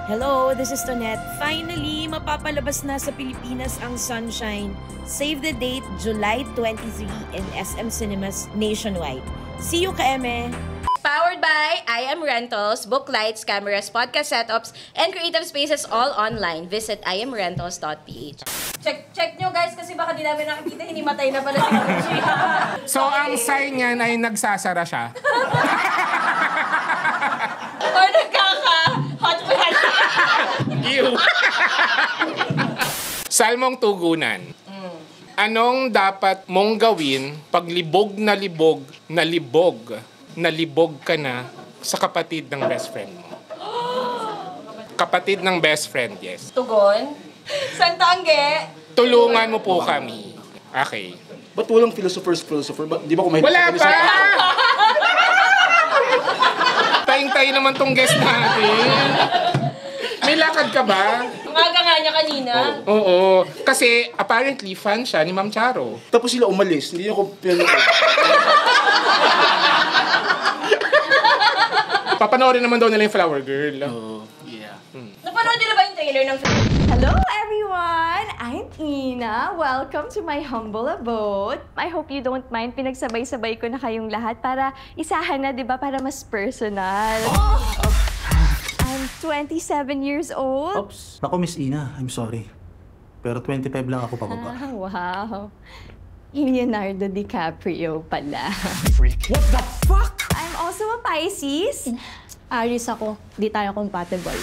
Hello, this is Tonette. Finally, mapapalabas na sa Pilipinas ang Sunshine. Save the date, July 23 in SM Cinemas nationwide. See you, ka-eme! Powered by I Am Rentals, book lights, cameras, podcast setups, and creative spaces all online. Visit imrentals.ph. Check nyo guys kasi baka di namin nakikita, hinimatay na pala si Gucci. So ang sign niyan ay nagsasara siya. Or nagkaka-hot flash. Ew. Salmong tugunan. Anong dapat mong gawin pag libog na libog ka na sa kapatid ng best friend mo? Kapatid ng best friend, yes. Tugon? Santangge? Tulungan mo po kami. Okay. Ba't walang philosopher? Di ba kumahin? Wala pa! Tayong-tayo naman tong guest natin. May lakad ka ba? Umaga nga niya kanina. Oo. Kasi apparently fan siya ni Ma'am Charo. Tapos sila umalis. Hindi ako pinanood. Papanoorin naman daw nila yung Flower Girl. Oh, yeah. Napanood nila ba yung trailer ng Hello everyone! I'm Ina. Welcome to my humble abode. I hope you don't mind. Pinagsabay-sabay ko na kayong lahat para isahan na, di ba? Para mas personal. I'm 27 years old. Oops. Naku, Miss Ina. I'm sorry. Pero 25 lang ako pababa. Ah, wow. Leonardo DiCaprio pala. Freak. What the fuck? I'm also a Pisces. Aries ako. Di tayo compatible.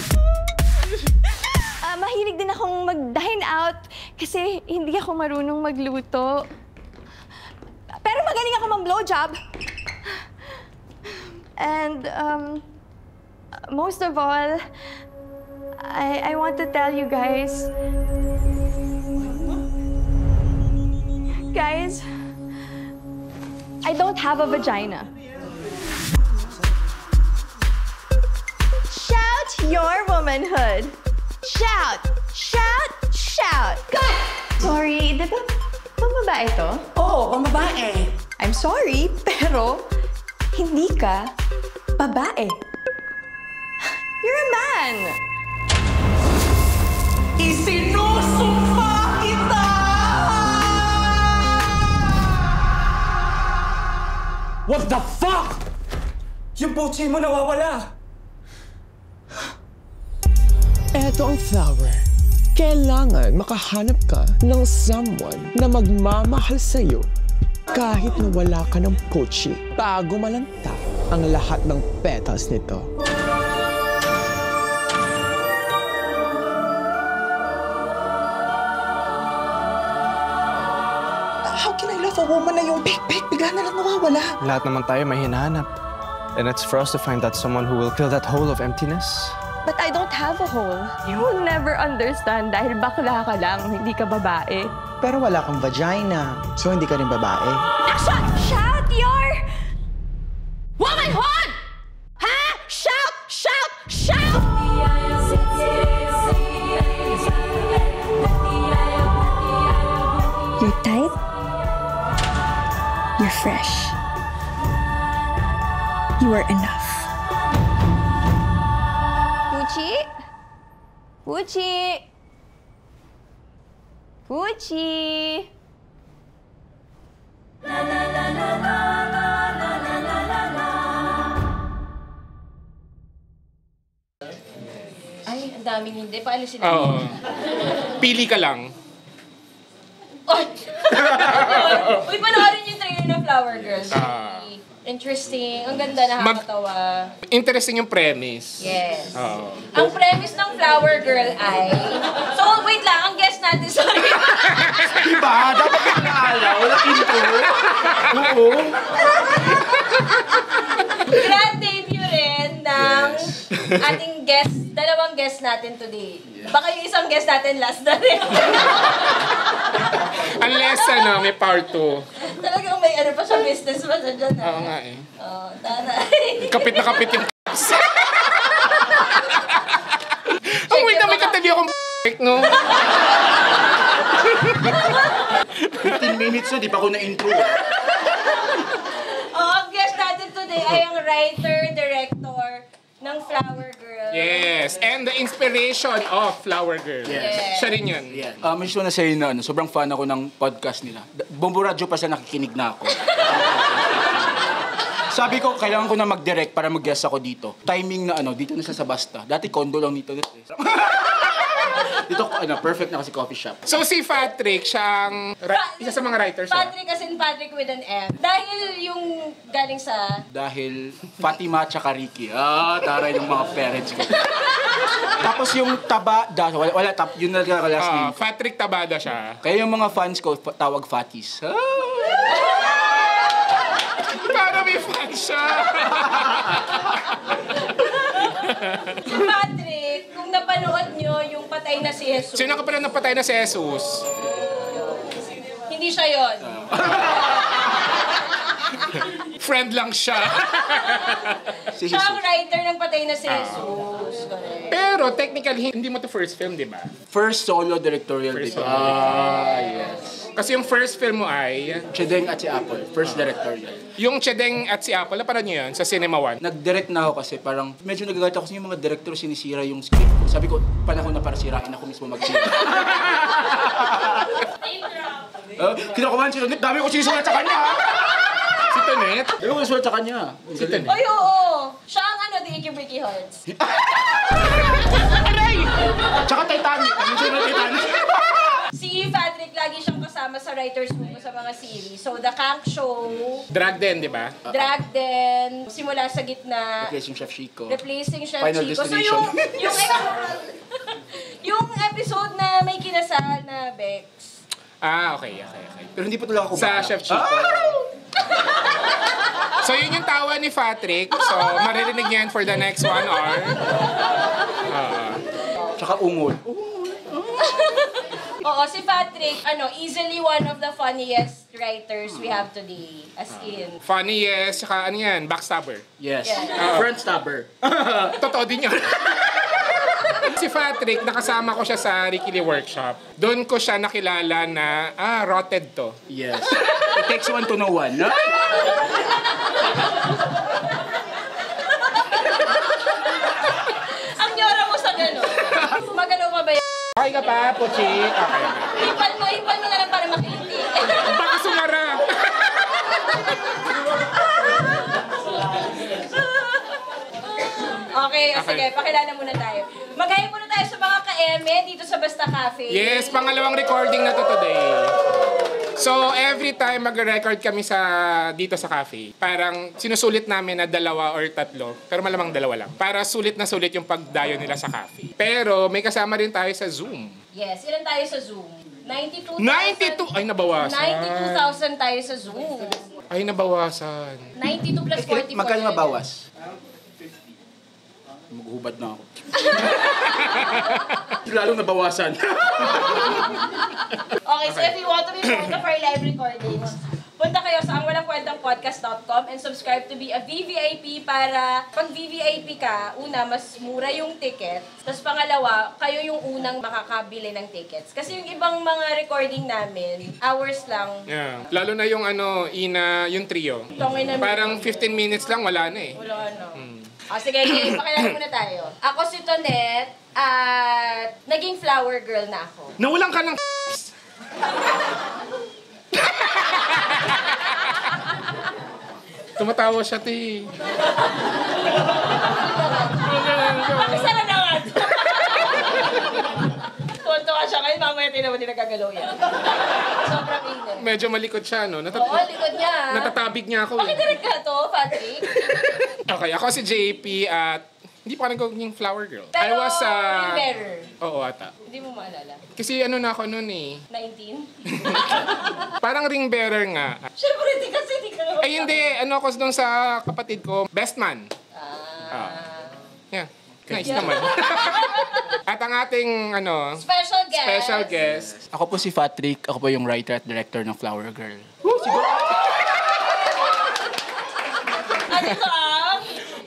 Mahilig din akong mag-dine out kasi hindi ako marunong magluto. Pero magaling ako mag-blowjob. And, most of all, I want to tell you guys, I don't have a vagina. Shout your womanhood. Shout! Shout! Shout! Go! Sorry, di ba pambabae to? Oo, pambabae. I'm sorry, pero hindi ka babae. You're a man! Isinusumpa kita! What the fuck? Yung poche mo nawawala. Eto ang flower. Kailangan makahanap ka ng someone na magmamahal sa'yo kahit na wala ka ng pochi bago malanta ang lahat ng petals nito. How can I love a woman na yung big, bigla na lang nawawala? Lahat naman tayo may hinahanap. And it's for us to find that someone who will fill that hole of emptiness. But I don't have a hole. You will never understand dahil bakla ka lang, hindi ka babae. Pero wala kang vagina, so hindi ka rin babae. Action! Shout your womanhood! Ha? Shout! Shout! Shout! You're tight. You're fresh. You are enough. Gucci! Gucci! Ay, ang daming hindi. Paalisin na. Oo. Pili ka lang. Uy, panoorin yung trailer ng Flower Girls. Interesting. Ang ganda, nakakatawa. Interesting yung premise. Yes. Oo. Ang premise ng Flower Girl ay... So, wait lang. Ang guest natin, sorry. Diba? Dapat yung naala. Wala pinto. Oo. Grand debut rin ng ating guest, dalawang guest natin today. Baka yung isang guest natin last na rin. Unless, may part 2. Talagang may ano pa siya, business pa siya dyan. Oo nga eh. Oo, tanay. Kapit na kapit yung Ang wait na may katabi akong no? 15 minutes na, di pa ako na-intro. Ang guest natin today ay ang writer, director ng Flower Girl. Yes, and the inspiration of Flower Girl. Yes. Siya rin yun. Yeah. May gusto na sa'yo na sobrang fan ako ng podcast nila. Bomboradyo pa siya, nakikinig na ako. Sabi ko, kailangan ko na mag-direct para mag-guest ako dito. Timing na dito na siya sa Basta. Dati condo lang dito. Dito, perfect na kasi coffee shop. So si Patrick, siyang isa sa mga writers. Patrick as in Patrick with an M. Dahil yung galing sa... Dahil Fatima tsaka Ricky. Taray yung mga parents ko. Tapos yung Tabada, yun na last name. Patrick Tabada siya. Kaya yung mga fans ko, tawag Fatis. Para may fans siya. Si Patrick, kung napanood nyo yung Patay na si Jesus. Sino ka pala napatay na si Jesus? Hindi siya yun. Friend lang siya. Siya ang writer ng Patay na si Jesus. Pero technically, hindi mo to first film, di ba? First solo directorial debut. Yes. Kasi yung first film mo ay... Chedeng at si Apple. First directorial. Yung Chedeng at si Apple, napanood niyo yun sa Cinema One? Nag-direct na ako kasi parang medyo nagagalit ako kasi yung mga director sinisira yung script ko. Sabi ko, panahon na para sirain ako mismo mag-sira. Kinakumahan si Tonet, dami ko sinusulat sa kanya. Si Tonet? Dami ko sinusulat sa kanya. Si Tonet? Ay, oo. Siya ang The Icky Bricky Hearts. Aray! Tsaka Titanic. Titanic. Si Patrick, lagi siyang kasama sa writer's room sa mga series. So, The Kank Show. Drag Den, di ba? Drag Den. Simula sa gitna. Replacing Chef Chico. Replacing Chef Final Chico. So, Destination. yung episode na may kinasal na Bex. Okay. Pero hindi pa talaga ako Sa Chef Chico. So, yun yung tawa ni Patrick. So, maririnig niyan for the next 1 hour. Tsaka ungol. Oo, si Patrick, easily one of the funniest writers we have today. As in. Funny, yes. Saka ano yan? Backstabber. Yes. Yeah. Front stabber. Totoo din yun. Si Patrick, nakasama ko siya sa Ricky Lee Workshop. Doon ko siya nakilala na, rotted to. Yes. It takes one to know one. No? Ang nyora mo sa gano'n. Magano pa ba yan? Okay ka pa, Puchi? Okay. Hipan mo na lang para makiliti. Baka sumara. Okay, sige, pakilala muna tayo. Mag-hi muna tayo sa mga ka-eme dito sa Basta Cafe. Yes, pangalawang recording na to today. So, every time mag-record kami dito sa cafe, parang sinusulit namin na 2 or 3, pero malamang 2 lang. Para sulit na sulit yung pagdayo nila sa cafe. Pero may kasama rin tayo sa Zoom. Yes, ilan tayo sa Zoom? 92,000. 92! Ay, nabawasan. 92,000 tayo sa Zoom. Ay, nabawasan. 92 plus 44. Magkano mabawas? Maghuhubad na ako. Lalong nabawasan. Okay, so if you want to be part of our live recordings, punta kayo sa angwalangkwentangpodcast.com and subscribe to be a VVIP para pag VVIP ka, una, mas mura yung ticket. Tapos pangalawa, kayo yung unang makakabili ng tickets. Kasi yung ibang mga recording namin, hours lang. Yeah. Lalo na yung yung trio. Tongin namin. Parang 15 minutes lang, wala na eh. Wala na. Sige, pakilala muna tayo. Ako si Tonet at naging flower girl na ako. Nawalan ka ng Tumatawa siya, ti. Pakisara na nga. Tuwan-tuwa siya ngayon, mamaya tinawa din nagagalaw yan. Sobrang init. Medyo malikot siya, no? Oo, likod niya. Natatabig niya ako. Pakidirect ka to, Patrick. Okay, ako si JP at hindi pa rin yung flower girl. Pero, I was ring bearer. Oo, ata. Hindi mo maalala. Kasi na ako noon eh. 19? Parang ring bearer nga. Siyempre, di kasi di ka naman. Ay hindi, ako doon sa kapatid ko, best man. Yeah. Nice naman. At ang ating Special guest. Ako po si Patrick. Ako po yung writer at director ng Flower Girl. Ano to ang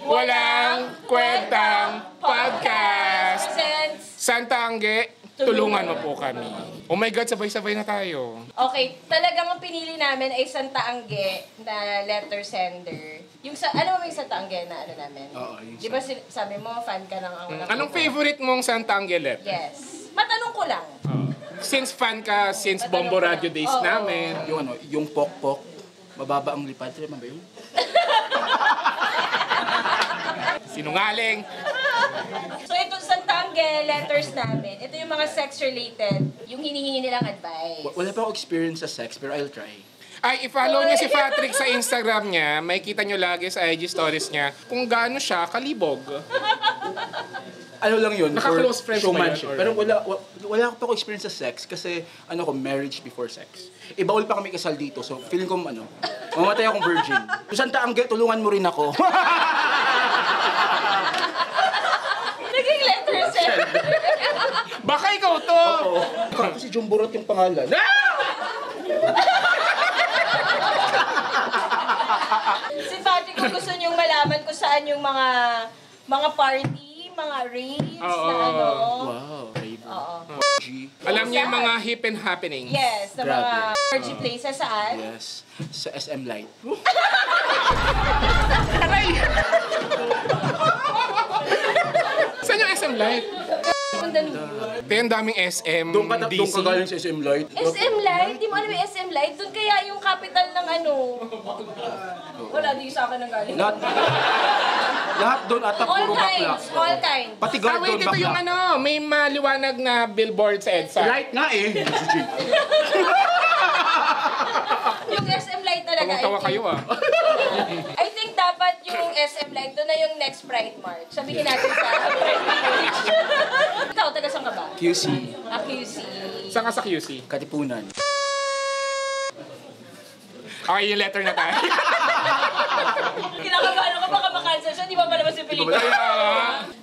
Walang Kwentang Podcast. Presents Santa Angge, tulungan mo po kami. Oh my God, sabay-sabay na tayo. Okay, talagang ang pinili namin ay Santa Angge na letter sender. Yung sa, ano mo yung Santa Angge na ano namin? Oo, yung Di ba sabi mo, fan ka ng Anong favorite mong Santa Angge letter? Yes. Matanong ko lang. Since fan ka, since Bombo Radio Days namin. Yung pok-pok, mababa ang lipad. Tama ba yun? Sinungaling. So ito Santa Angge letters namin. Ito yung mga sex-related, yung hinihingi nilang advice. Wala pa ako experience sa sex, pero I'll try. Ay, i-follow niyo si Patrick sa Instagram niya. May kita niyo lagi sa IG stories niya kung gaano siya kalibog. Ano lang yun, Naka-close friends ba yun? showmanship. Pero wala pa ako experience sa sex kasi marriage before sex. Bawal pa kami kasal dito, so feeling ko mamatay akong virgin. Kung Santa Angge, tulungan mo rin ako. Naging letter sender. Baka ikaw to! Oo. Kasi Jumburot yung pangalan. Si Patrick, kung gusto niyong malaman kung saan yung mga party, mga raves, na ano. Wow. Oo. Alam niya yung mga hip and happenings. Yes, na mga orgy places saan? Yes. Sa SM Light. Saan yung SM Light? Kaya ang daming SM, Doon ka DC. galing sa SM Light. SM Light? Di mo alam yung SM Light? Doon kaya yung capital ng ano? Wala, di sa akin ang galing. Lahat doon ata All puro bakla. kinds, all kinds. Pati guard Wait, doon ito yung bakla. may maliwanag na billboard sa EDSA. Light nga eh. Yung SM Light talaga. Tawa kayo I think dapat yung SM Light, doon na yung next Pride March. Sabihin natin sa Pride March. Ikaw, taga saan ka ba? QC. QC. Saan ka sa QC? Katipunan. Okay, yung letter na tayo. Kinakabahan ako baka makancel siya, di ba palabas yung pelikula?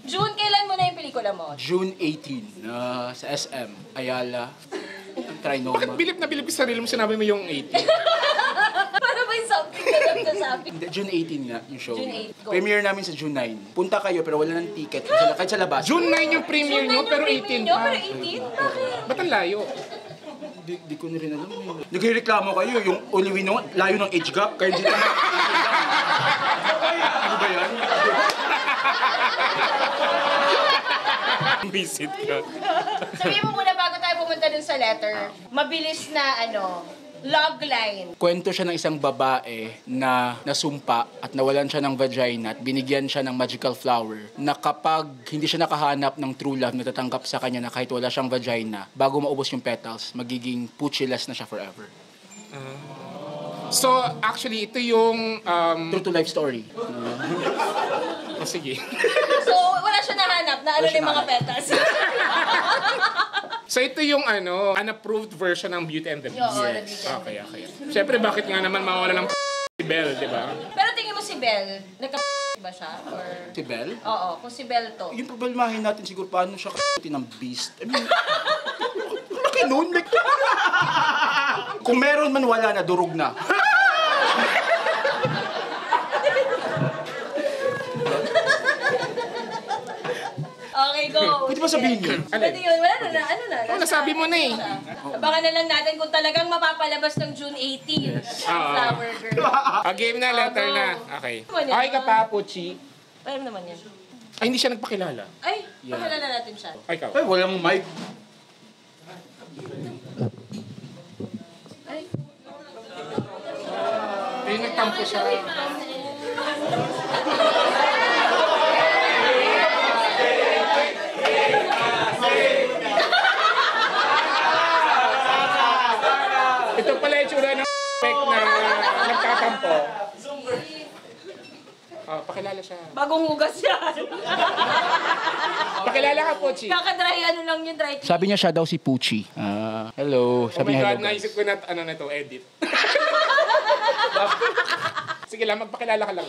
June, kailan mo na yung pelikula mo? June 18 sa SM, Ayala, Trinoma. Bakit bilip na bilip sa sarili mo sinabi mo yung 18? Para ba yung something na lang nasabi? Hindi, June 18 nga yung show. June 8, go. Premiere namin sa June 9. Punta kayo pero wala ng ticket. Kahit sa labas. June 9 yung premiere nyo, pero 18 pa. Pero 18? Bakit? Ba't ang layo? Di ko na rin alam. Nagreklamo kayo, yung only we know, layo ng age gap. Kaya dito na. Ano ba yan? Visit ka. Sabihin mo muna bago tayo pumunta dun sa letter, mabilis na log line. Kwento siya ng isang babae na nasumpa at nawalan siya ng vagina at binigyan siya ng magical flower na kapag hindi siya nakahanap ng true love, natatanggap sa kanya na kahit wala siyang vagina, bago maubos yung petals, magiging puchiless na siya forever. So, actually, ito yung... True to life story. sige. So, wala siya nahanap na ano yung mga petals. So, ito yung unapproved version ng Beauty and the Beast. Yes. Okay. Siyempre, bakit nga naman mawala ng si Belle, di ba? Pero tingin mo si Belle, ba siya? Or... Si Belle? Oo, kung si Belle to. Yung problemahin natin siguro paano siya ng beast. I mean, laki nun. Like, kung meron man wala na, durog na. Okay, go. Pwede ba sabihin yun? Pwede yun. Wala na. Ano na? Nasabi mo na eh. Abangan na lang natin kung talagang mapapalabas ng June 18. Flower Girl. Game na, letter na. Okay. Okay ka pa, Puchi. Alam naman yan. Ay, hindi siya nagpakilala. Ay, pakilala natin siya. Ay, ikaw. Ay, walang mic. Ay, nagtampo siya. Ito pala yung tsura ng na nagtatampo. Pakilala siya. Bagong hugas yan. Pakilala ka, Puchi. Kakadry, lang yung dry clean. Sabi niya siya daw si Puchi. Hello. Oh Sabi my niya God, hello. naisip ko na, edit. Sige lang, magpakilala ka lang.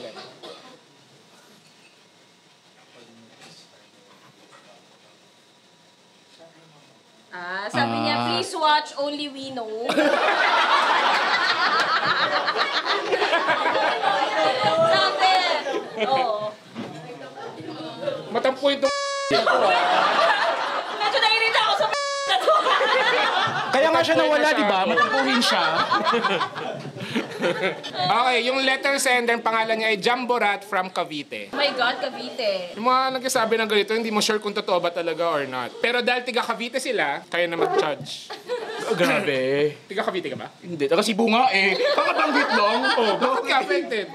Sabi niya, please watch Only We Know. Sabi. Oo. Matampo itong siya nawala, di ba? Matampuhin siya. Okay, yung letter sender, pangalan niya ay Jamborat from Cavite. Oh my God, Cavite. Yung mga nagsasabi ng ganito, hindi mo sure kung totoo ba talaga or not. Pero dahil tiga Cavite sila, kaya na mag-judge. Grabe. Tiga Cavite ka ba? Hindi, taga Cebu nga eh. Pakabanggit lang. Bakit ka affected?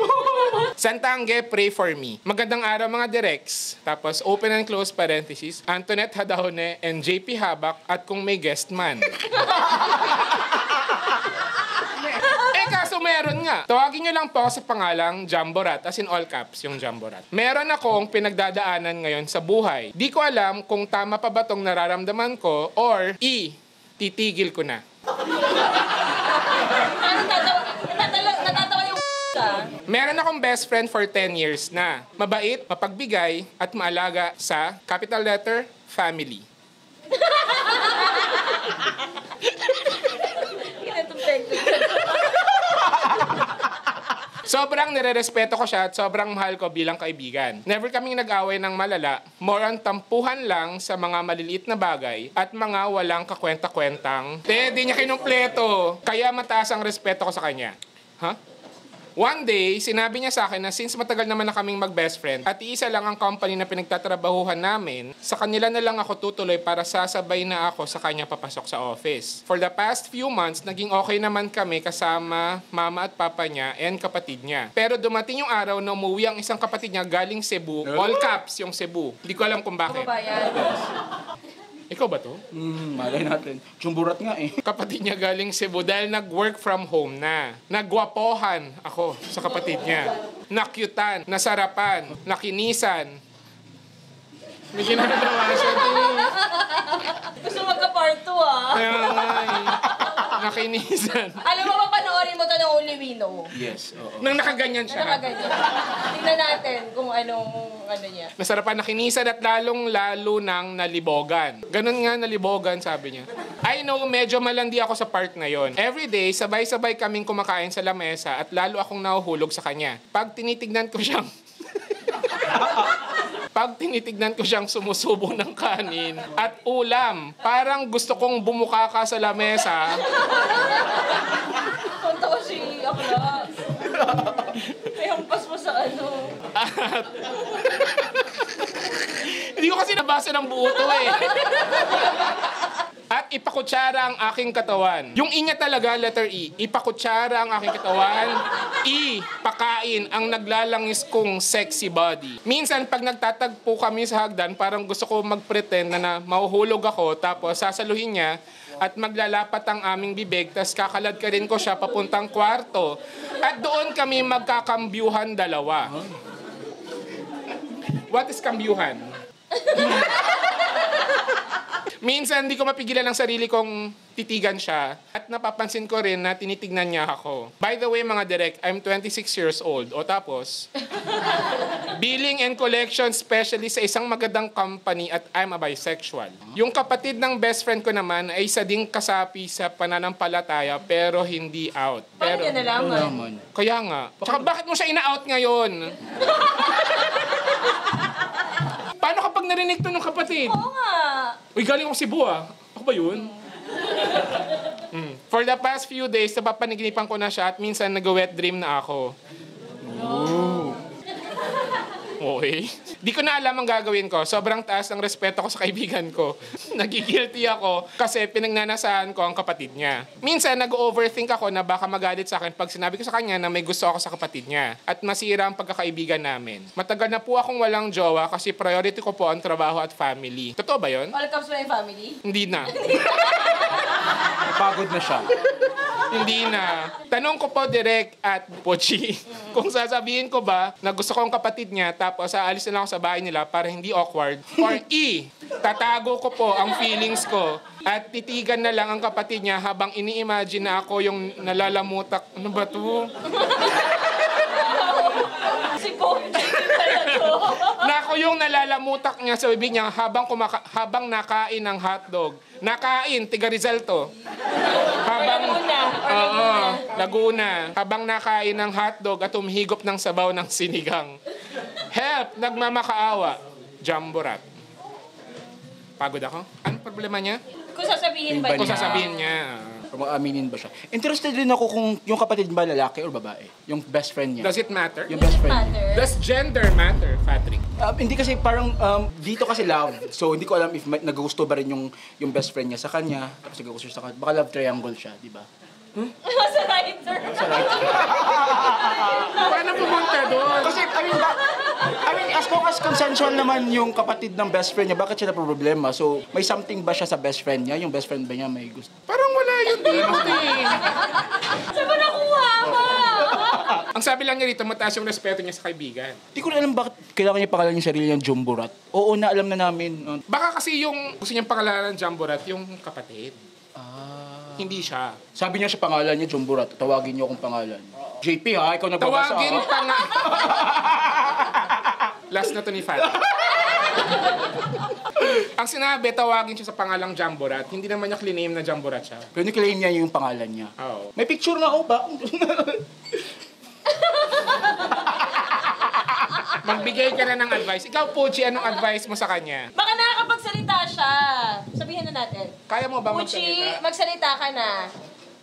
Santangge, pray for me. Magandang araw mga directs. Tapos open and close parenthesis, Antoinette Hadahone and JP Habak at kung may guest man. Kaso meron nga. Tawagin nyo lang po sa pangalang Jamborat, as in all caps yung Jamborat. Meron akong pinagdadaanan ngayon sa buhay. Di ko alam kung tama pa ba tong nararamdaman ko or titigil ko na. Natatawa yung ka? Meron akong best friend for 10 years na. Mabait, mapagbigay, at maalaga sa capital letter, family. Sobrang nire-respeto ko siya at sobrang mahal ko bilang kaibigan. Never kaming nag-away ng malala. More on tampuhan lang sa mga maliliit na bagay at mga walang kakwenta-kwentang. Di niya kinumpleto. Kaya mataas ang respeto ko sa kanya. One day, sinabi niya sa akin na since matagal naman na kaming mag-best friend at iisa lang ang company na pinagtatrabahuhan namin, sa kanila na lang ako tutuloy para sasabay na ako sa kanya papasok sa office. For the past few months, naging okay naman kami kasama mama at papa niya and kapatid niya. Pero dumating yung araw na umuwi ang isang kapatid niya galing Cebu, all caps yung Cebu. Hindi ko alam kung bakit. Ikaw ba to? Malay natin. Jumburat nga eh. Kapatid niya galing Cebu dahil nag-work from home na. Nagwapohan ako sa kapatid niya. Nakyutan, nasarapan, nakinisan. May ginagawa siya din. Gusto magka-part 2 Kaya nga eh. Nakinisan. Alam mo ba, panoorin mo to ng Only We Know? Yes, oo. Nang nakaganyan siya. Nakaganyan. Tingnan natin kung anong niya. Nasarapan, nakinisan at lalong-lalo nang nalibogan. Ganun nga, nalibogan, sabi niya. I know, medyo malandi ako sa part na yon. Every day, sabay-sabay kaming kumakain sa lamesa at lalo akong nahuhulog sa kanya. Pag tinitignan ko siyang sumusubo ng kanin at ulam, parang gusto kong bumuka ka sa lamesa. Kontawa si Akla. May hampas mo sa ano. Hindi ko kasi nabasa ng buo to eh. At ipakutsara ang aking katawan. Yung I niya talaga, letter E. Ipakutsara ang aking katawan. E, pakain ang naglalangis kong sexy body. Minsan, pag nagtatagpo kami sa hagdan, parang gusto ko mag-pretend na mahuhulog ako, tapos sasaluhin niya at maglalapat ang aming bibig, tapos kakalad ka rin ko siya papuntang kwarto. At doon kami magkakambyuhan dalawa. What is kambyuhan? Minsan, hindi ko mapigilan ang sarili kong titigan siya. At napapansin ko rin na tinitignan niya ako. By the way, mga direct, I'm 26 years old. O tapos, billing and collection specialist sa isang magandang company at I'm a bisexual. Yung kapatid ng best friend ko naman ay isa ding kasapi sa pananampalataya pero hindi out. Paano niya nalaman? Kaya nga. Tsaka bakit mo siya ina-out ngayon? Paano kapag narinig to ng kapatid? Oo nga. Uy, galing ako Cebu ah. Ako ba yun? For the past few days, napapaniginipan ko na siya at minsan nag-wet dream na ako. Okay. Di ko na alam ang gagawin ko. Sobrang taas ng respeto ko sa kaibigan ko. Nagigilty ako kasi pinagnanasahan ko ang kapatid niya. Minsan, nag-overthink ako na baka magalit sa akin pag sinabi ko sa kanya na may gusto ako sa kapatid niya at masira ang pagkakaibigan namin. Matagal na po akong walang jowa kasi priority ko po ang trabaho at family. Totoo ba yun? All comes by family? Hindi na. Pagod na siya. Hindi na. Tanong ko po direct at Pochi, kung sasabihin ko ba na gusto ko ang kapatid niya tapos aalis na lang ako sa bahay nila para hindi awkward. Or E, tatago ko po ang feelings ko at titigan na lang ang kapatid niya habang ini-imagine na ako yung nalalamutak. Ano ba to? Si Pochi. Na ako yung nalalamutak niya sa bibig niya habang nakain ng hotdog. Nakain, tiga Rizal to. Laguna. Habang nakain ng hotdog at humihigop ng sabaw ng sinigang. Help! Nagmamakaawa. Jamborat. Pagod ako? Ano problema niya? Kung sasabihin ba Kung sasabihin niya. Or mag-aminin ba siya? Interested din ako kung yung kapatid ba lalaki or babae? Yung best friend niya. Does it matter? Yung best friend niya. Does gender matter, Patrick? Hindi kasi parang dito kasi love. So hindi ko alam if nagugusto ba rin yung best friend niya sa kanya. Tapos nagugusto siya sa kanya. Baka love triangle siya, di ba? Sa writer. Paano pumunta doon? Kasi, I mean, as long as consensual naman yung kapatid ng best friend niya, bakit siya na problema? So, may something ba siya sa best friend niya? Yung best friend ba niya may gusto? Parang wala yun dito eh. Saan ba nakuha mo? Ang sabi lang niya rito, mataas yung respeto niya sa kaibigan. Hindi ko na alam bakit kailangan niya pangalan yung sarili niyang Jumburat. Oo na, alam na namin. Baka kasi yung gusto niyang pangalanan ng Jamborat, yung kapatid. Hindi siya. Sabi niya sa pangalan niya, Jumburat. Tawagin niyo akong pangalan. JP ha, ikaw nagbabasa. Tawagin Last na to ni Fat. Ang sinabi, tawagin siya sa pangalang Jamborat. Hindi naman niya claim na Jamborat siya. Pero ni-claim niya yung pangalan niya. Oo. May picture na ako ba? Magbigay ka na ng advice. Ikaw, Puchi, anong advice mo sa kanya? Baka nakakapagsalita siya. Sabihin na natin. Kaya mo ba Puchi, magsalita? magsalita ka na.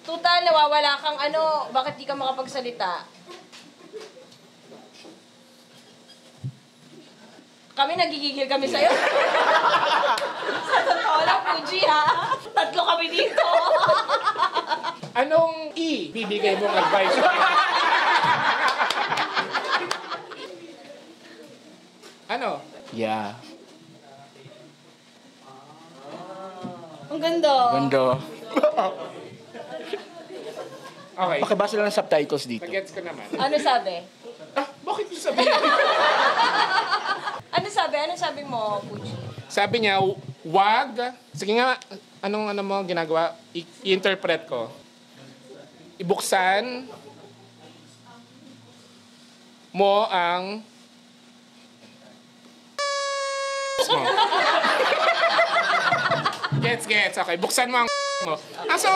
Tutal, nawawala kang bakit di ka makapagsalita? Kami, nagigigil kami sa'yo. Sa totoo lang, Puchi, ha? 3 kami dito. Anong bibigay mong advice? Ano? Yeah. Ang ganda. Ganda. Okay. Pakibasa lang ng subtitles dito. Nag-gets ko naman. Ano sabi? Bakit mo sabihin? Ano sabi mo, Puchi? Sabi niya, wag. Sige nga, anong mo ginagawa? I-interpret ko. Ibuksan mo ang mo. Gets. Okay, buksan mo ang mo. So,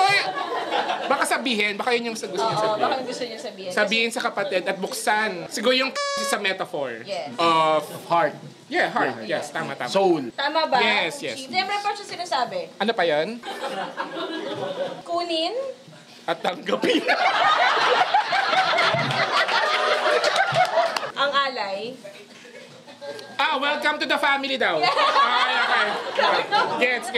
baka sabihin, baka yun yung gusto niya sabihin. Baka yung gusto niya sabihin. Sabihin sa kapatid at buksan. Siguro yung sa metaphor Yes. of Heart. Yeah, heart. Yes, tama. Soul. Tama ba? Yes. Siyempre pa siya sinasabi. Ano pa yun? Kunin. At tanggapin. Ang alay. Welcome to the family daw. Okay. Gets.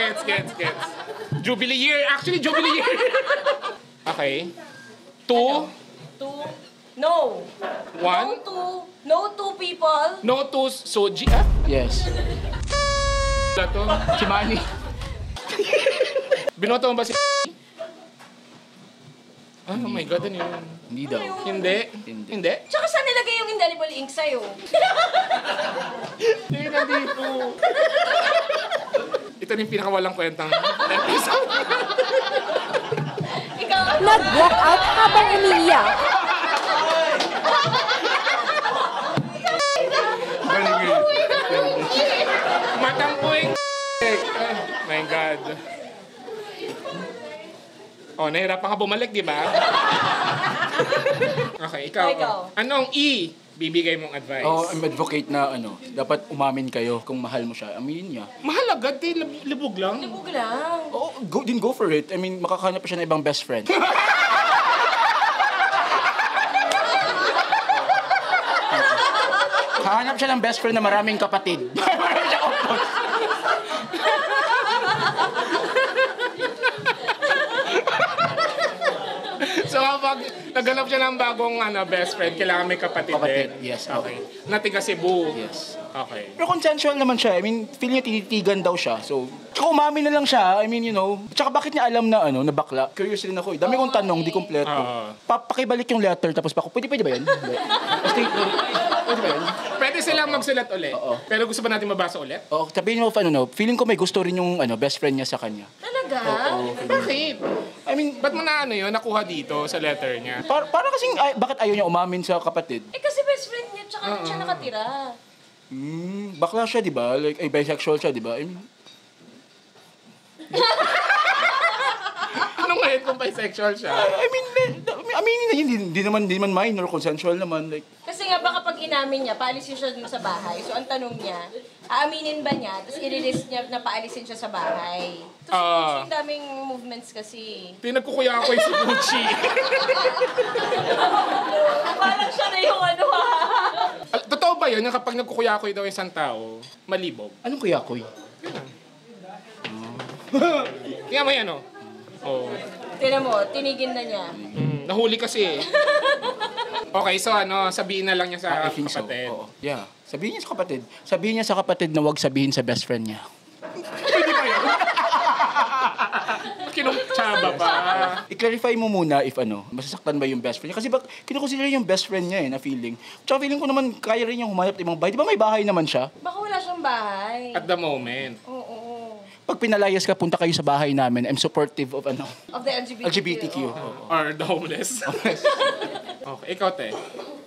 Jubilee year. Actually, Jubilee year. Okay. 2. No. 1. No to people. No to Soji. Yes. To. Si Manny. Binoto mo ba si oh my God, ano yun? Hindi daw. Hindi? Tsaka saan nilagay yung indelible ink sa'yo? Hindi na dito. Ito na yung pinakawalang kwentang episode. Ikaw, Nag-walk out habang umiiyak. Matampuing my God. Nahirapan ka bumalik, di ba? Okay, ikaw. Anong bibigay mong advice? I'm advocate na dapat umamin kayo kung mahal mo siya. Aminin niya. Mahal agad, libog lang. Libog lang. Go for it. I mean, makakahanap pa siya ng ibang best friend. Hahanap siya ng best friend na maraming kapatid. Maraming siya kapatid. So kapag naghanap siya ng bagong best friend, kailangan may kapatid din. Yes. Okay. Natiga Cebu. Yes. Okay. Pero consensual naman siya. I mean, feeling niya tinitigan daw siya. So, tsaka umamin na lang siya. I mean, Tsaka bakit niya alam na na bakla? Curious rin ako. Dami kong tanong, di kompleto. Pakibalik yung letter, tapos pwede ba yan? Pwede ba yan? Pwede silang magsulat ulit. Pero gusto ba natin mabasa ulit? Oo, sabihin mo, feeling ko may gusto rin yung best friend niya sa kanya. Talaga? Bakit? I mean, ba't mo yun, nakuha dito sa letter niya? Para kasing, bakit ayaw niya umamin sa kapatid? Kasi best friend niya, tsaka siya nakatira. Bakla siya, di ba? Like, bisexual siya, di ba? I mean... Anong ngayon kung bisexual siya? I mean, aminin na yun. Hindi naman minor, consensual naman. Like... Kasi nga, baka pag inamin niya, paalis siya dun sa bahay. So, ang tanong niya, Aaminin ba niya? Tapos i-release niya na paalisin siya sa bahay. Tapos yung daming movements kasi. Pinagkukuya ako si Gucci. Parang siya na yung ano ha. Totoo ba yun? Yung kapag nagkukuyakoy daw isang tao, malibog? Anong kuyakoy? Tingnan mo yan, oh. Oh. Tinan mo, tinigin na niya. Nahuli kasi eh. Okay, so sabihin na lang niya sa I think kapatid. So. Oo. Yeah. Sabihin niya sa kapatid. Sabihin niya sa kapatid na wag sabihin sa best friend niya. Pwede ba yun? Kinumtsaba pa. I-clarify mo muna if masasaktan ba yung best friend niya. Kasi kinukonsider yung best friend niya na feeling. Tsaka feeling ko naman kaya rin niyang humanap ibang bahay. Di ba may bahay naman siya? Baka wala siyang bahay. At the moment. Oo. Pag pinalayas ka, punta kayo sa bahay namin. I'm supportive of Of the LGBTQ. Or the homeless. Okay, ikaw te.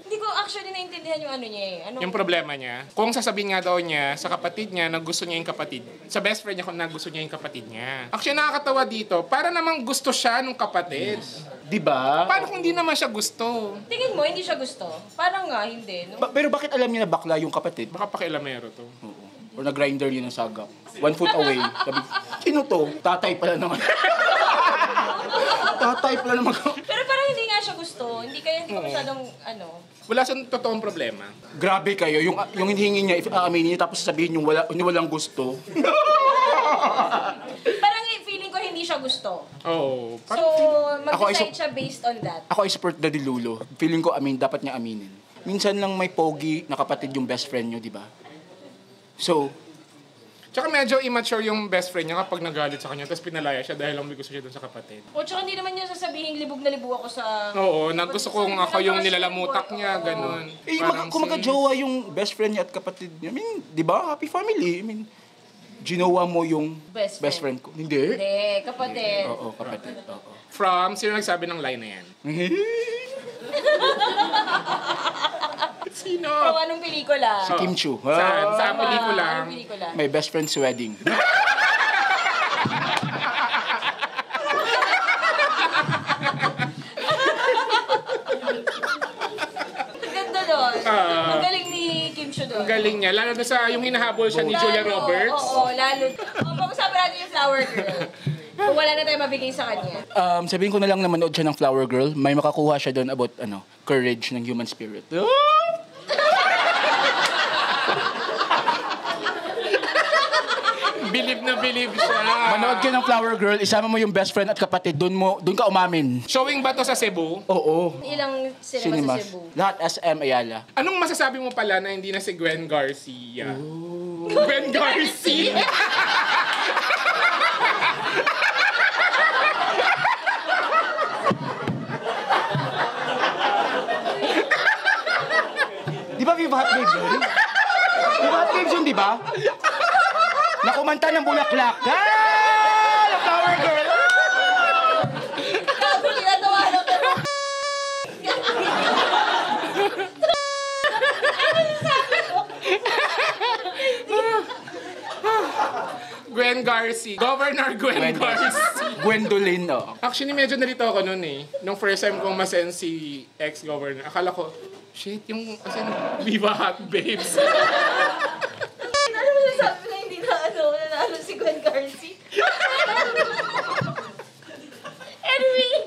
Hindi ko actually naintindihan yung niya eh. Yung problema niya. Kung sasabihin nga daw niya sa kapatid niya na gusto niya yung kapatid. Sa best friend niya kung na gusto niya yung kapatid niya. Actually nakakatawa dito. Para namang gusto siya nung kapatid. Di ba? Paano kung hindi naman siya gusto? Tingin mo, hindi siya gusto? Parang nga, hindi. No? Pero bakit alam niya na bakla yung kapatid? Baka pakialamero to. Oo. Or na-grinder yun ng sagap. 1 foot away. Sabi, sino to? Tatay pala naman. Tatay pala naman. Pero parang hindi nga siya gusto. Hindi ko masyadong Wala siyang totoong problema. Grabe kayo. Yung hinihingi niya, if aaminin niya, tapos sasabihin yung walang gusto. Parang feeling ko hindi siya gusto. Oo. So, mag-decide siya based on that. Ako ay support Daddy Lulo. Feeling ko, dapat niya aminin. Minsan lang may pogi na kapatid yung best friend niyo, di ba? So, Tsaka medyo immature yung best friend niya kapag nagalit sa kanya tapos pinalaya siya dahil lang may gusto siya dun sa kapatid. O tsaka hindi naman niya sasabihin libog na libog ako sa... Oo, gusto kong ako yung nilalamutak niya, ganun. Kung magka-jowa yung best friend niya at kapatid niya, di ba? Happy family. Ginawa mo yung best friend ko. Hindi? Hindi, kapatid. Oo, kapatid. Oo. From, sino nagsabi ng line na yan? Sino? From anong pelikula? Si Kim Chu. Sa pelikula. Anong pelikula? My best friend's wedding. Ganda doon. Ang galing ni Kim Chu doon. Ang galing niya. Lalo na sa yung hinahabol siya ni Julia Roberts. Oo, lalo. Pag-usapan natin yung Flower Girl. Kung wala na tayo mabigay sa kanya. Sabihin ko na lang na manood siya ng Flower Girl. May makakuha siya doon about courage ng human spirit. Believe na believe siya. Manood ka ng Flower Girl, isama mo yung best friend at kapatid, doon ka umamin. Showing ba to sa Cebu? Oo. Ilang cinema sa Cebu? Lahat SM Ayala. Anong masasabi mo pala na hindi na si Gwen Garcia? Gwen Garcia? Di ba Viva Hot Babes yun? Viva Hot Babes yun, di ba? Nakumanta ng bulaklak. The Flower Girl! Grabe, tinatawa lang ko. Gwen Garcia. Governor Gwen Garcia. Gwendolyn, no? Actually, medyo nalito ako noon eh. Nung first time kong masen si ex-governor, akala ko, shit, yung Viva Hot Babes. Ano mo sabi na hindi nanalo si Gwen Garcia? Anyway,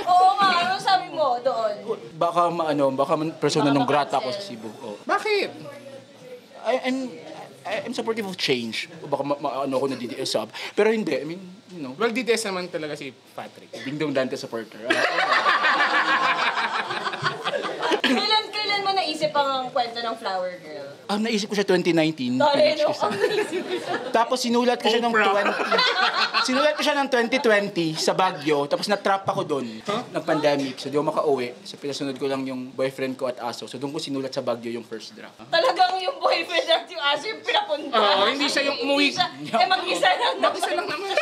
oo nga, ano sabi mo doon? Baka persona non grata ako sa Cebu. Oh. Bakit? I'm supportive of change. Baka ako na DDS sub. Pero hindi, Well, DDS naman talaga si Patrick. Dingdong Dante supporter. Kailan mo naisip ang kwento ng Flower Girl? Naisip ko siya 2019. Tapos sinulat ko siya ng 2020 sa Baguio. Tapos na-trap ako doon ng pandemic. So di ako makauwi. So pinasunod ko lang yung boyfriend ko at aso. So doon ko sinulat sa Baguio yung first draft. Talagang yung boyfriend at yung aso yung pinapunta? Oo, hindi siya yung umuwi. Mag-isa lang naman.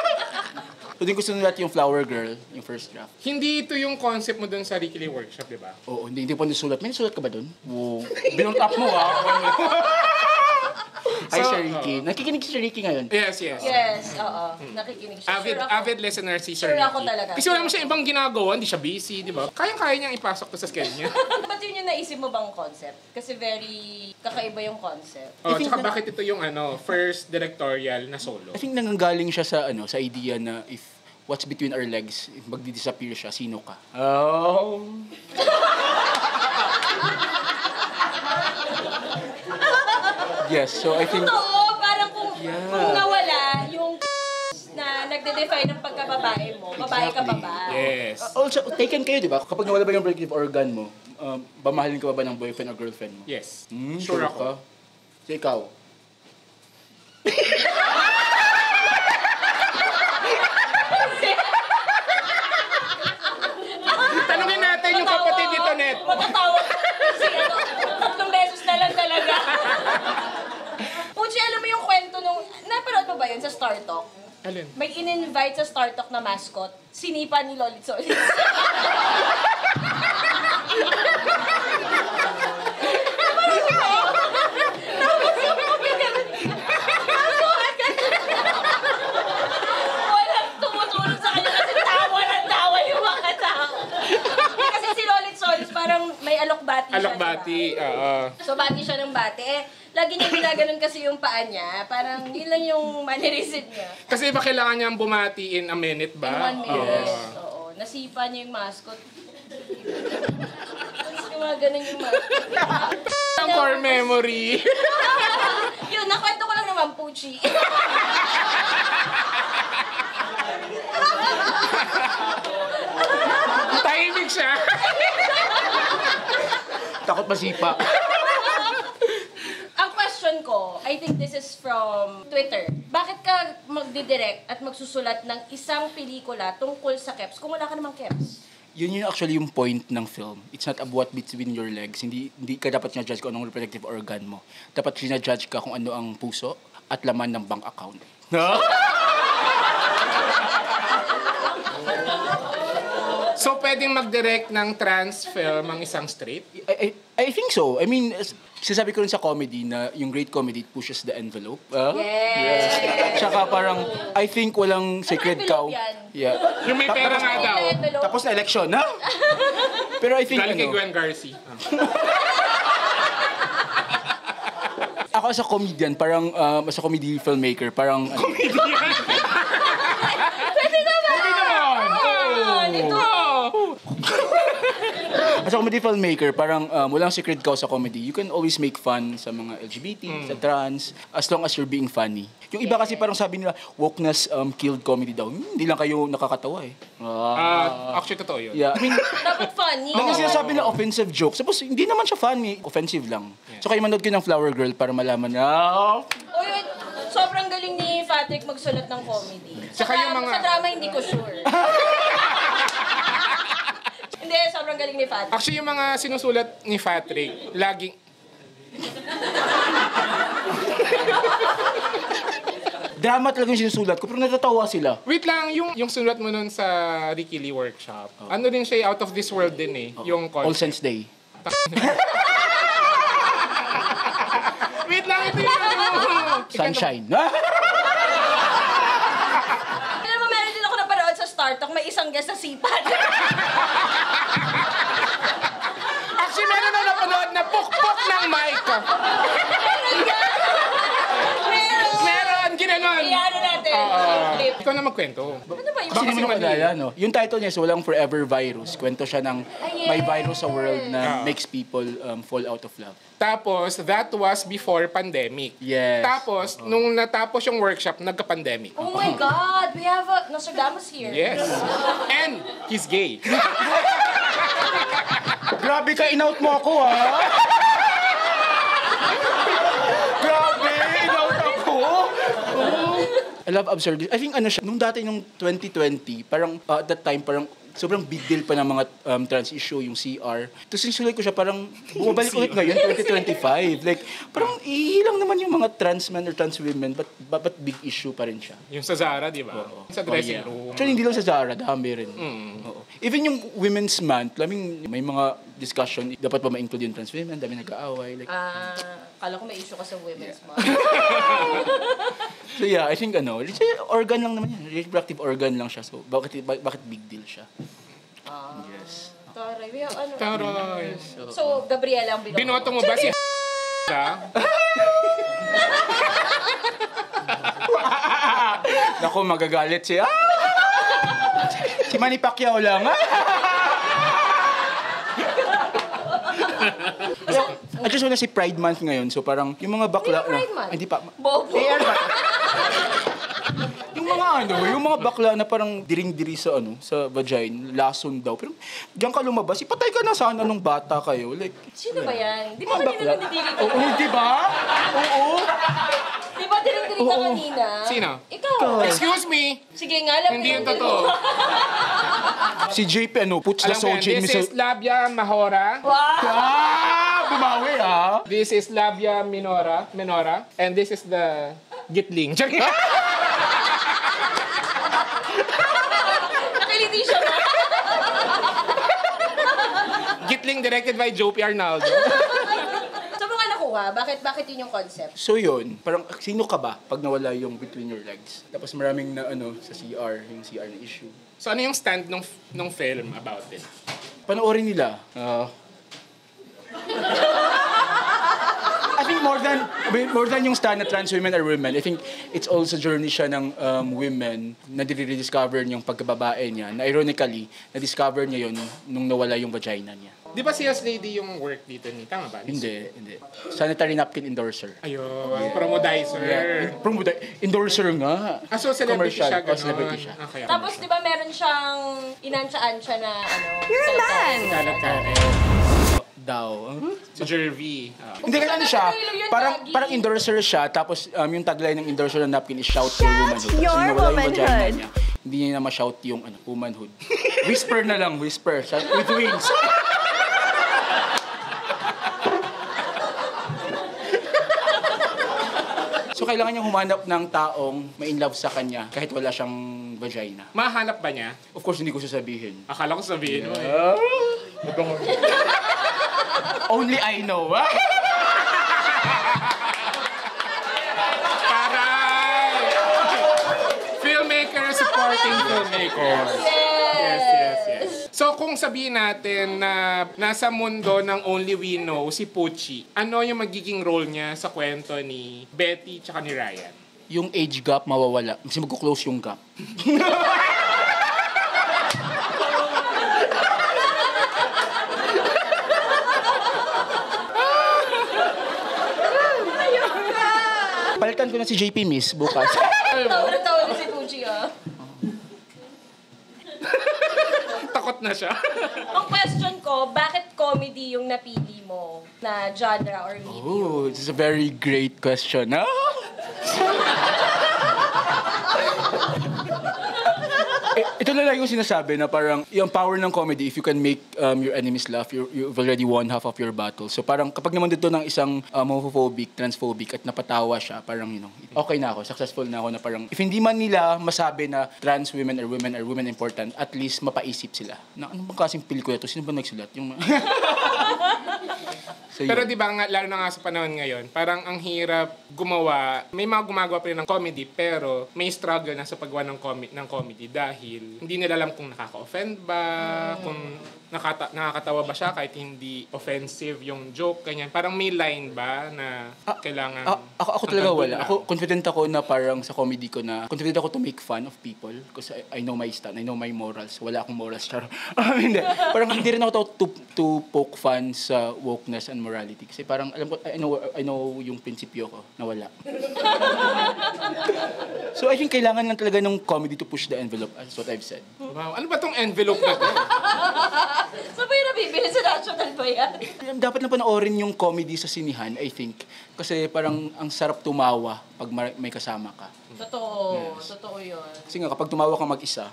So doon ko sinulat yung Flower Girl, yung first draft. Hindi ito yung concept mo doon sa Ricky Lee Workshop, di ba? Oo, hindi pa nasulat. May nasulat ka ba doon? Oo. Binult up mo, ha? Hi, Sir Ricky. Nakikinig si Sir Ricky ngayon. Yes. Yes, oo. Nakikinig siya. Avid listener si Sir Sure Ricky. ako talaga. Kasi wala mo siya ibang ginagawa, hindi siya busy, di ba? Kaya niyang ipasok to sa schedule niya. Ba't yun yung naisip mo bang concept? Kasi very kakaiba yung concept. Tsaka bakit ito yung first directorial na solo? I think nanggaling siya sa sa idea na if what's between our legs, if magdi-disappear siya, sino ka? Oh. Yes, so I think... Totoo, parang kung nawala yung na nagde-define ng pagkababae mo, babae ka ba? Yes. Also, taken kayo, di ba? Kapag nawala ba yung reproductive organ mo, bamahalin ka ba ng boyfriend or girlfriend mo? Yes. Sure ako. So ikaw? Tanungin natin yung kapatid nito, Net. Matatawa ko kasi 3 beses na lang talaga. Puchi, alam mo yung kwento nung... Napanood mo ba yun sa Star Talk? Alin? May in-invite sa Star Talk na mascot, sinipa ni Lolit Solis. Walang tumutulong sa kanya kasi tawa ng tawa yung mga tao. Kasi si Lolit Solis parang may alokbati siya. Alokbati, oo. So, bati siya ng bati. Lagi niya ginaganon kasi yung paa niya. Parang yun lang yung mannerism niya. Kasi ba kailangan niyang bumati in a minute ba? In 1 minute. Oo. Nasipa niya yung mascot. Tapos gumaganon yung mascot. Ang core memory. Yun, nakwento ko lang naman, Puchi. Tahimik siya. Takot masipa. Ang question ko, I think this is from Twitter. Bakit ka magdidirect at magsusulat ng isang pelikula tungkol sa keps kung wala ka namang keps? Yun yung actually yung point ng film. It's not about between your legs. Hindi ka dapat na-judge kung anong reproductive organ mo. Dapat na-judge ka kung ano ang puso at laman ng bank account. So, pwedeng mag-direct ng trans film ang isang straight? I think so. I mean, sinasabi ko rin sa comedy na yung great comedy pushes the envelope. Yes! Tsaka parang, I think walang sacred cow. Yeah. Yung may pera nga daw. Tapos na election, ha? Pero I think, Galing kay Gwen Garcia. ako as a comedian, parang, as a comedy filmmaker, parang, Comedian? Pwede naman! Ito! as a comedy filmmaker, parang walang secret cow sa comedy. You can always make fun sa mga LGBT, sa trans, as long as you're being funny. Yung iba kasi parang sabi nila, wokeness killed comedy daw. Hindi lang kayo nakakatawa eh. Actually, totoo yun. Yeah. I mean, Dapat funny. kasi sinasabi na offensive jokes. Tapos hindi naman siya funny. Offensive lang. So kayo manood kayo ng Flower Girl para malaman na, O yun, sobrang galing ni Patrick magsulat ng comedy. Tsaka yung mga- Sa drama, hindi ko sure. Hindi, sobrang galing ni Patrick. Actually, yung mga sinusulat ni Patrick, laging... drama talaga yung sinusulat ko, pero natatawa sila. Wait lang, yung sulat mo nun sa Ricky Lee workshop, ano din siya, out of this world din eh, yung All concept. Saints Day. Wait lang, ito yung Sunshine. Alam mo, meron din ako napanood sa Star Talk, may isang guest sa sipat. Actually, meron na napanood na pukpok ng mic. Meron, ginanon. Iyan natin. Clip. Ikaw na magkwento. Ano ba yun? Kasi hindi mo nakadala, no? Yung title niya is Walang Forever Virus. Kwento siya ng may virus sa world na makes people fall out of love. Tapos, that was before pandemic. Yes. Tapos, nung natapos yung workshop, nagka-pandemic. Oh my God, we have a Nostradamus here. Yes. And he's gay. Grabe ka, in-out mo ako, ha? Grabe, in-out ako. I love absurdity. I think ano siya, nung dati nung 2020, parang at that time, parang sobrang big deal pa ng mga trans issue, yung CR. Tapos sinusulat ko siya, parang bumabalik ulit ngayon, 2025. Like, parang ilang naman yung mga trans men or trans women, but big issue pa rin siya. Yung sa Zara, di ba? Sa dressing room. Actually, hindi lang sa Zara, dami rin. Oo. Even yung Women's Month, may mga discussion, dapat ba ma-include yung trans women, dami nag-aaway. Like, kala ko may issue ka sa women's month. So yeah, I think organ lang naman yan. Reproductive organ lang siya. So bakit big deal siya? Yes. Taray, Taray. So, Gabriela ang binoto. Binoto mo ba si Naku, magagalit siya. Si Manny Pacquiao lang. I just wanna say Pride Month ngayon. So parang yung mga bakla na... Pride Month? Hindi pa. Bobo. Yung mga bakla na parang diring-diri sa sa vagina, lason daw. Pero diyan ka lumabas, ipatay ka na sana nung bata kayo. Like, sino ba yan? Di ba kanina nandidiri ka? Oo, di ba? Oo. Di ba diring-diri ka kanina? Sino? Ikaw. Excuse me. Sige nga lang. Hindi yung totoo. Si JP, puts the Alam mo yan, soji in this is labia majora. Wow! Bumawi, This is labia minora. And this is the gitling. Nakiliti siya ba? Gitling directed by Joe P. Arnaldo. Saan mo nga nakuha? Bakit yun yung concept? So yun, parang sino ka ba pag nawala yung between your legs? Tapos maraming na sa CR, yung CR na issue. So ano yung stand nung film about it? Panoorin nila. I think more than yung stand na trans women are women, I think it's also journey siya ng women na rediscover yung pagkababae niya. Na ironically, na-discover niya yun nung nawala yung vagina niya. Di ba si Yes Lady yung work dito ni? Tama ba? Hindi. Sanitary napkin endorser. Ayun, promodizer. Endorser nga. So celebrity siya, gano'n. Celebrity siya. Okay. Tapos di ba meron siyang inansya-ansya na You're a man! Daw. Si Jervy. Hindi kasi siya, parang endorser siya, tapos yung tagline ng endorser ng napkin is shout your womanhood. Your womanhood. Hindi niya na ma-shout yung womanhood. Whisper na lang, whisper. With wings. So kailangan niyang humanap ng taong ma-inlove sa kanya kahit wala siyang vagina. Mahanap ba niya? Of course, hindi ko sasabihin. Akala ko sabihin mo Only I know. Taray! Filmmaker supporting filmmaker. Yes. So kung sabihin natin na nasa mundo ng Only We Know, si Pucci, ano yung magiging role niya sa kwento ni Betty tsaka ni Ryan? Yung age gap mawawala. Kasi magko-close yung gap. Palitan ko na si JP Miss bukas. Tawa na si Pucci, Takot na siya. Ang question ko, bakit comedy yung napili mo na genre or medium? Oh, this is a very great question. Ito na lang yung sinasabi na parang yung power ng comedy, if you can make your enemies laugh, you've already won half of your battle. So parang kapag naman dito ng isang homophobic, transphobic at napatawa siya, parang okay na ako, successful na ako na parang if hindi man nila masabi na trans women are women important, at least mapaisip sila. Na ano bang kasing pelikula to? Sino ba nagsulat? Yung So, pero di ba nga, lalo na nga sa panahon ngayon, parang ang hirap gumawa. May mga gumagawa pa rin ng comedy, pero may struggle na sa paggawa ng comedy dahil hindi nila alam kung nakaka-offend ba, kung nakakatawa ba siya kahit hindi offensive yung joke, ganyan. Parang may line ba na kailangan... Ako talaga wala. Ako, confident ako na parang sa comedy ko na, confident ako to make fun of people because I know my stand, I know my morals. Wala akong morals, charo. Hindi. Parang hindi rin ako to poke fun sa wokeness and morality. Kasi parang, alam ko, I know yung prinsipyo ko na wala. So I think kailangan lang talaga ng comedy to push the envelope, as what I've said. Wow. Ano ba tong envelope na to? Saan ba yung nabibili sa National ba yan? Dapat na panoorin yung comedy sa sinihan, I think. Kasi parang ang sarap tumawa pag may kasama ka. Totoo. Yes. Totoo yun. Kasi nga, kapag tumawa ka mag-isa,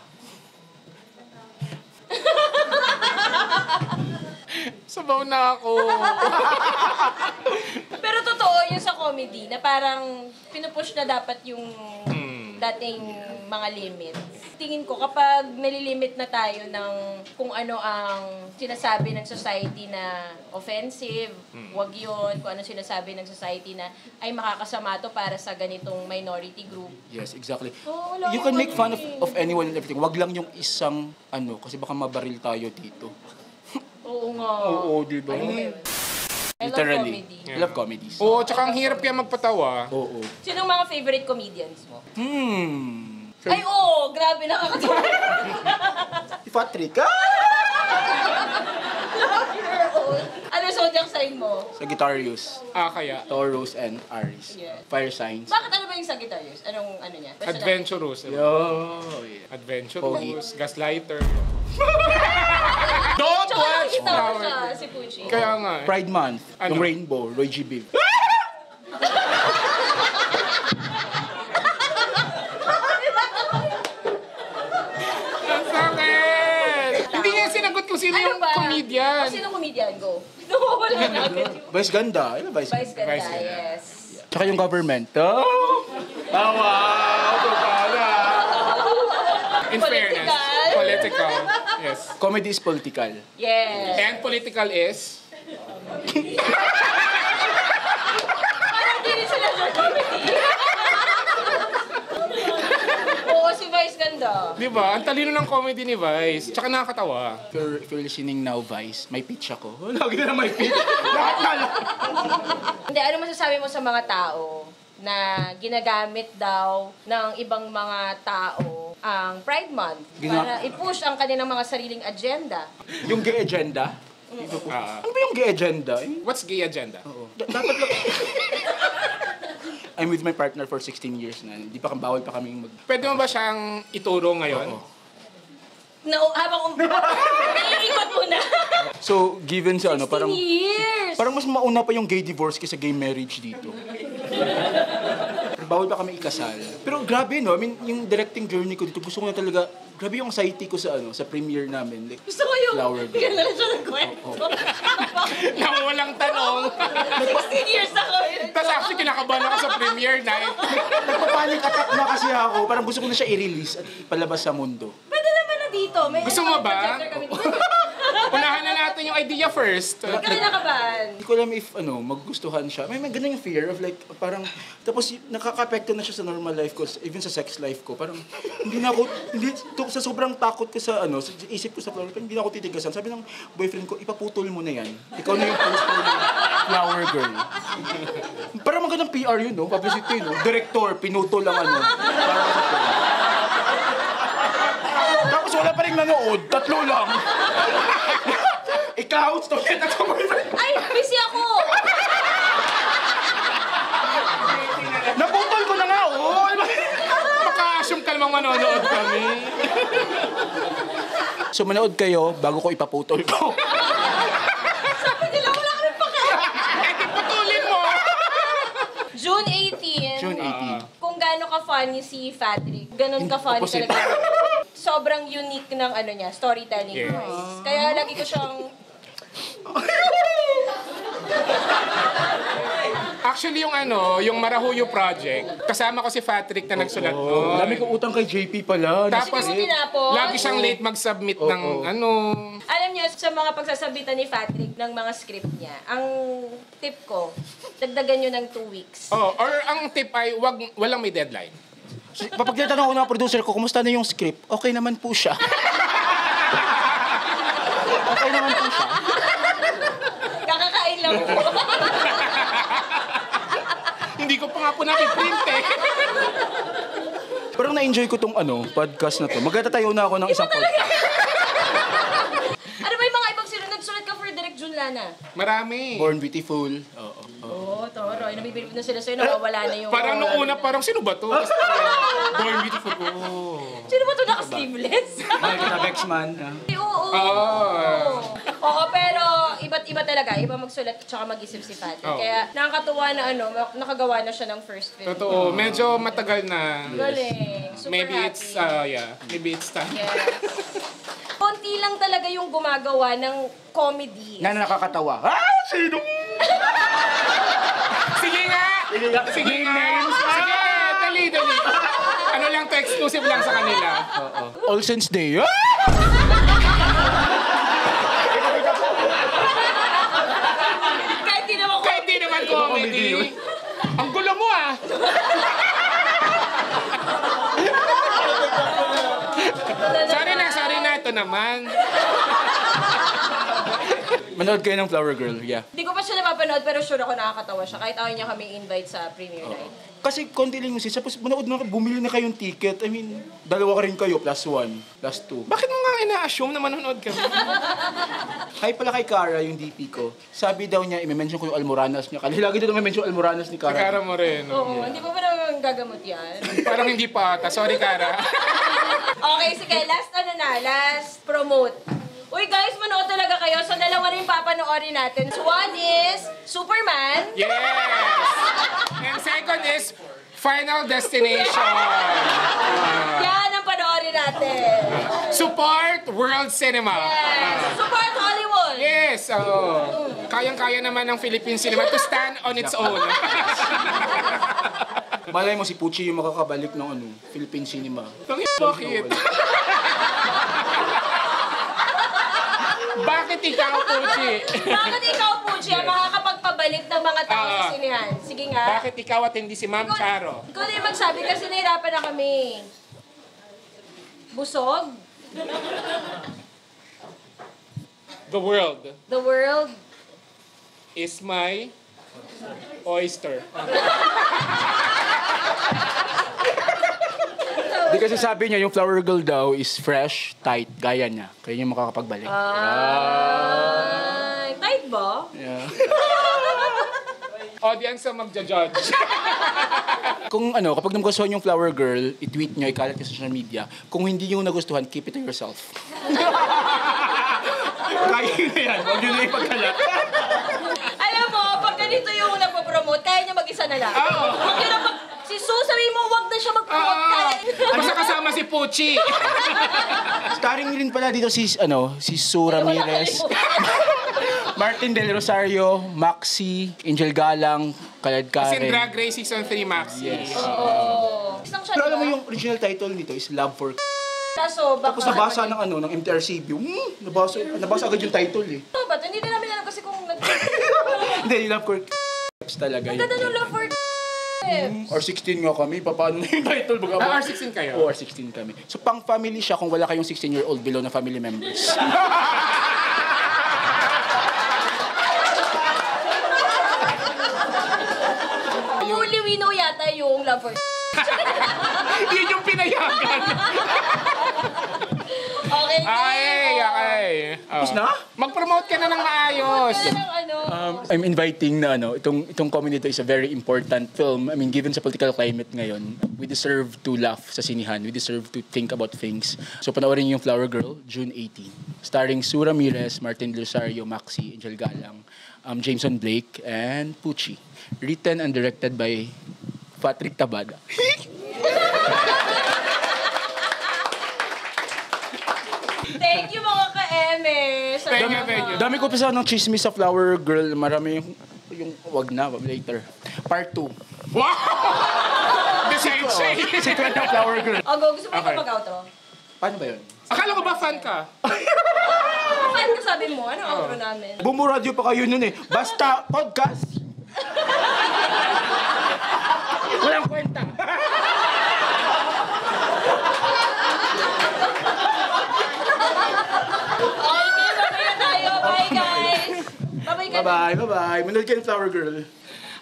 sabaw na ako. Pero totoo yun sa comedy na parang pinupush na dapat yung dating mga limit. Tingin ko kapag nalilimit na tayo ng kung ano ang sinasabi ng society na offensive, wag yun. Kung ano sinasabi ng society na ay makakasama to para sa ganitong minority group. Yes, exactly. Oh, You can make fun of anyone and everything. Wag lang yung isang kasi baka mabaril tayo dito. Oo nga. Oo, di ba? I love Literally. comedy. I love comedies. Oo, tsaka ang hirap kaya magpatawa. Oo. Sinong mga favorite comedians mo? So, Ay, oo! Grabe, nakakatawa. Patrick, Ano zodiac sign mo? Sagittarius, Kaya. Taurus, and Aries. Yeah. Fire signs. Bakit ano ba yung Sagittarius? Anong ano niya? Adventurous. Adventurous, gaslighter. Don't Tsaka watch nakita ko Flower. siya, si Pucci. Kaya nga. Pride Month, Ano? yung Rainbow, Roy G. Biv. Ang sakit! Hindi niya sinagot kung sino yung comedian. Sino comedian? Go. Nawawala na agad yung Vice ganda. Ano Vice? Vice ganda, Vice ganda. yes. Tsaka yung government. In fairness. Political. Yes. Comedy is political. Yes. And political is? Parang hindi rin sila sa comedy. Oo, si Vice ganda. Di ba? Ang talino ng comedy ni Vice. Tsaka nakakatawa. If you're listening now, Vice, may pitch ako. Lagi na lang may pitch. Lahat na lang. Hindi, ano masasabi mo sa mga tao na ginagamit daw ng ibang mga tao ang Pride Month para i-push ang kanilang mga sariling agenda? Yung gay agenda? Ano ba yung gay agenda? What's gay agenda? Dapat lang. I'm with my partner for 16 years na. Hindi pa bawal pa kaming Pwede mo ba siyang ituro ngayon? Habang naiikot mo na. So, given sa 16 parang years! parang mas mauna pa yung gay divorce kaysa gay marriage dito. Bawal pa kami ikasal. Pero grabe, no? I mean, yung directing journey ko dito, gusto ko na talaga, grabe yung anxiety ko sa sa premiere namin. Like, Gusto ko yung Flower Girl. bigyan na lang siya ng kwento. Nang walang tanong. 16 years ako yun. Tapos actually kinakabahan ako sa premiere night. Nagpa-panic attack na kasi ako. Parang gusto ko na siya i-release at palabas sa mundo. Pwede naman na dito. May Gusto mo ba? Unahan na natin yung idea first. Ikaw nakabahan. Hindi ko alam if magugustuhan siya. May ganun yung fear of like, parang, tapos nakaka-apekto na siya sa normal life ko, even sa sex life ko. Parang, sa sobrang takot ko sa isip ko sa flower, hindi na ako titigasan. Sabi ng boyfriend ko, ipaputol mo na yan. Ikaw na yung poster ng Flower Girl. Parang magandang PR yun, no? Publicity, no? Director, pinutol ang Parang tapos wala pa rin nanood, 3 lang. Ikaw, stop it ako, boyfriend. Ay, busy ako! Naputol ko na nga, Maka-assume ka namang manonood kami. So manood kayo bago ko ipaputol ko. Sabi nila, wala ka rin pakialam. Putulin mo! June 18. June 18. Kung gaano ka-funny si Patrick, ganun ka-funny Opposite. talaga. Sobrang unique ng niya, storytelling. Yes. Kaya lagi ko siyang... Actually, yung Marahuyo Project, kasama ko si Patrick na nagsulat nun. Dami ko utang kay JP pala. Tapos, Hindi mo tinapos? lagi siyang late mag-submit ng Alam niyo, sa mga pagsasabitan ni Patrick ng mga script niya, ang tip ko, dagdagan niyo ng 2 weeks. or ang tip ay walang may deadline. Kapag tinatanong ko ng producer ko, kumusta na yung script? Okay naman po siya. Okay naman po siya. Kakakain lang po. Hindi ko pa nga po nakiprint eh. Parang na-enjoy ko tong podcast na to. Magtatayo na ako ng isang podcast. Ano ba yung mga ibang nagsulat ka for Direct Junlana? Marami. Born Beautiful. Oo, toro. Nabibilip na sila sa'yo, nawawala na yung... Parang nung una, parang sino ba to? Born Beautiful. Sino ba ito naka-sleeveless? Makikita Bexman. Oo, pero iba't iba talaga. Iba magsulat at saka mag-isip si Patrick. Oo. Kaya nakakatuwa na nakagawa na siya ng first film. Totoo, medyo matagal na. Galing. Super Maybe happy. it's, maybe it's time. Yes. Konti lang talaga yung gumagawa ng comedy. Na nakakatawa. Sino? Sige nga! Sige nga! Sige! Dali! Ano lang to, exclusive lang sa kanila. All Saints Day. Kahit di naman comedy. Ang gulo mo ah. Sorry na. Ito naman. Manood kayo ng Flower Girl, yeah. Hindi ko pa siya napapanood pero sure ako nakakatawa siya. Kahit ayaw niya kami invite sa premiere night. Kasi konti lang yung tapos manood na, bumili na kayong ticket. I mean, dalawa ka rin kayo, +1, +2. Bakit mo nga ina-assume na manonood kami? Hi pala kay Cara, yung DP ko. Sabi daw niya, i-mention ko yung Almoranas niya. Kasi lagi daw i-mention yung Almoranas ni Cara. Cara Moreno. Oo, hindi pa ba naman gagamot yan? Parang hindi pa ata. Sorry, Cara. Okay, sige. Last promote. Uy guys, manood talaga kayo. So, dalawa rin papanoorin natin. So, one is Superman. Yes! And second is Final Destination. Yan ang panoorin natin. Support World Cinema. Yes. Support Hollywood. Yes, oo. Kayang-kaya naman ng Philippine cinema to stand on its own. Malay mo si Pucci yung makakabalik ng Philippine cinema. Bakit? Bakit ikaw, Pucci? Bakit ikaw, Pucci, ang makakapagpabalik ng mga tao sa sinihan? Sige nga. Bakit ikaw at hindi si Ma'am Charo? Ikaw na yung magsabi kasi nahirapan na kami. Busog? The world is my oyster. Di kasi sabi niya, yung Flower Girl daw is fresh, tight, gaya niya. Kaya yung makakapagbalik. Tight ba? Yeah. Audience ang magja-judge. Kung kapag nagustuhan yung Flower Girl, i-tweet nyo, ikalat sa social media. Kung hindi nyo nagustuhan, keep it to yourself. Kaya na yan, huwag nyo na ipagkalat. Alam mo, pag ganito yung nagpo-promote, kaya niya mag-isa na lang. Huwag yun ang si Sue, sabihin mo, huwag na siya mag-promote. Basta kasama si Pucci. Starring rin pala dito si Sue Ramirez, Martin Del Rosario, Maxi, Angel Galang, Kalad Karen. Kasi Drag Race Season 3, Maxi. Yes. Pero alam mo yung original title nito is Love for Kaso, baka... Tapos nabasa ng MTRCB. Nabasa agad yung title eh. Ba't hindi na namin alam kasi kung Hindi, Love for talaga yun. Ganda ng Love for R16 nga kami, paano na yung title? R16 kayo? Oo, R16 kami. So, pang-family siya kung wala kayong 16-year-old below na family members. Huli Wino yata yung Love for Yun yung pinayagan. Okay, Okay. Tapos na? Mag-promote ka na ng maayos. I'm inviting na itong comedy is a very important film. I mean, given sa political climate ngayon, we deserve to laugh sa sinihan. We deserve to think about things. So panoorin yung Flower Girl, June 18. Starring Sue Ramirez, Martin Rosario, Maxi, Angel Galang, Jameson Blake, and Pucci. Written and directed by Patrick Tabada. Thank you mga ka-eme. Thank you. Dami ko pa sa chismis sa Flower Girl. Marami yung wag na, later. Part 2. Wow! The same. Secret ng Flower Girl. Gusto mo ito mag-outro? Paano ba yun? Akala ko ba fan ka? Fan ka sabi mo? Ano outro namin? Bumbu Radio pa kayo nun eh. Basta podcast. Walang kwenta. Okay, babay na tayo. Bye guys. Babay ka. Bye-bye. Manood kayo ng Flower Girl.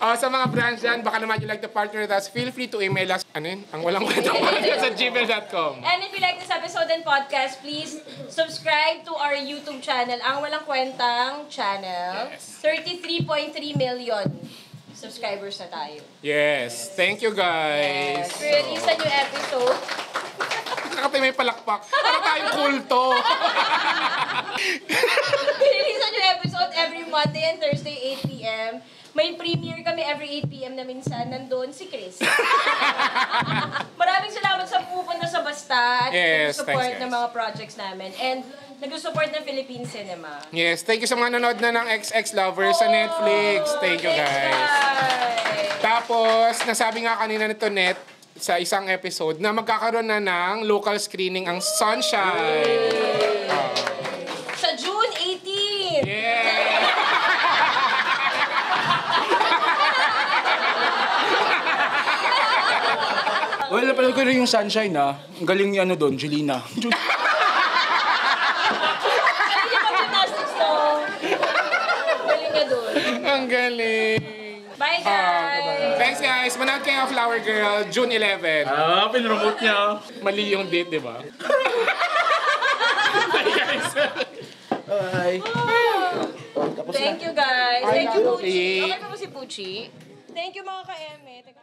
Sa mga brands dyan, baka naman you like to partner with us, feel free to email us. Ang walang kwentang podcast at gmail.com. And if you like this episode and podcast, please subscribe to our YouTube channel, Ang Walang Kwentang Channel. Yes. 33.3 million subscribers na tayo. Yes. Thank you, guys. Yes. Release a new episode. Kakatay may palakpak. Para tayong kulto. Release a new episode every Monday and Thursday, 8 p.m. May premiere kami every 8 p.m. na minsan. Nandun si Chris. Maraming salamat sa pupunta sa Basta at nag-support ng mga projects namin. And nag-support ng Philippine cinema. Yes. Thank you sa mga nanood na ng XX Lovers sa Netflix. Thank you, guys. Tapos, nasabi nga kanina nito, Net, sa isang episode na magkakaroon na ng local screening ang Sunshine. Sa June 18! Yeah! Well, napanood ko rin yung Sunshine, ha. Ang galing ni ano doon, Jelena. Galing niya mag-gymnastics to. Galing niya doon. Ang galing. Bye, guys! Thanks, guys. Manood kayo Flower Girl, June 11. Pinromote niya. Mali yung date, di ba? Bye, guys. Bye. Thank you, guys. Thank you, Pucci. Pucci. Okay pa po si Pucci? Thank you, mga ka-eme.